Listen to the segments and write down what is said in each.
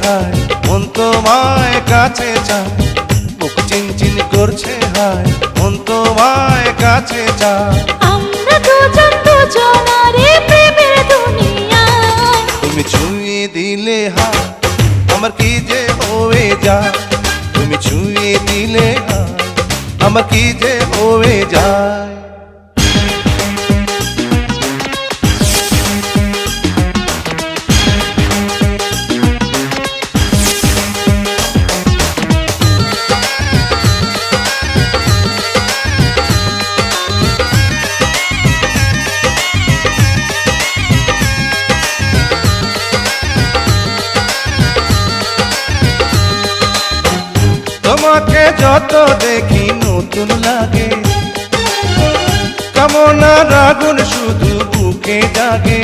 হায় মন তোমায় কাছে চায়, বুক চিনচিন করছে হায় মন তোমায় কাছে চায়। আমরা দুজন দুজনারে প্রেমের দুনিয়ায়, তুমি ছুঁয়ে দিলে হায় আমার কি যে হয়ে যায়, তুমি ছুঁয়ে দিলে হায় আমার কি যে হয়ে যায়। তোমাকে যত দেখি নতুন লাগে, কামনার আগুন শুধু বুকে জাগে।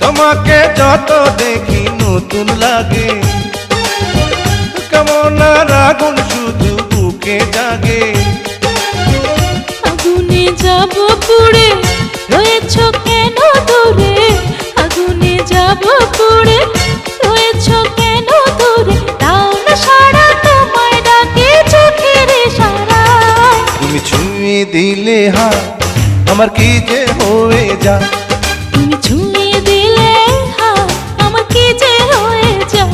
তোমাকে যত দেখি নতুন লাগে, কামনার আগুন শুধু বুকে জাগে। আগুনে যাব পুড়ে রয়েছ কেন দূরে, আগুনে যাব পুড়ে রয়েছ কেন দূরে, তাও না সারা তোমায় ডাকে চোখের ইশারায়। তুমি ছুঁয়ে দিলে হায় আমার কি যে হয়ে যায়, তুমি ছুঁয়ে দিলে হায় আমার কি যে হয়ে যায়।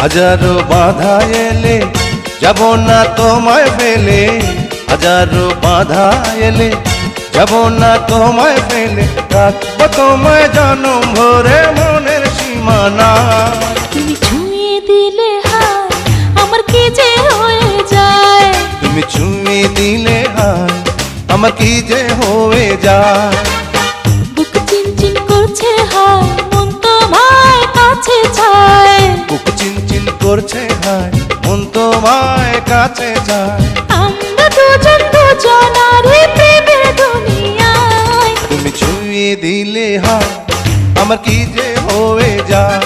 হাজারো বাধা এলে যাব না তোমায় ফেলে, হাজারো বাধা এলে যাব না তোমায় ফেলে, রাখবো তোমায় জনম ভরে মনের সীমানা। তুমি ছুঁয়ে দিলে হায় আমার কি যে হয়ে যায়, তুমি ছুঁয়ে দিলে হায় আমার কি যে হয়ে যায়। বুক চিনচিন করছে হায় মন তোমায় কাছে চায়, বুক চিনচিন করছে হায় মন তোমায় কাছে যায়। আমরা দুজন দুজনারে প্রেমের দুনিয়ায়, তুমি ছুঁয়ে দিলে হায় আমার কি যে হয়ে যায়।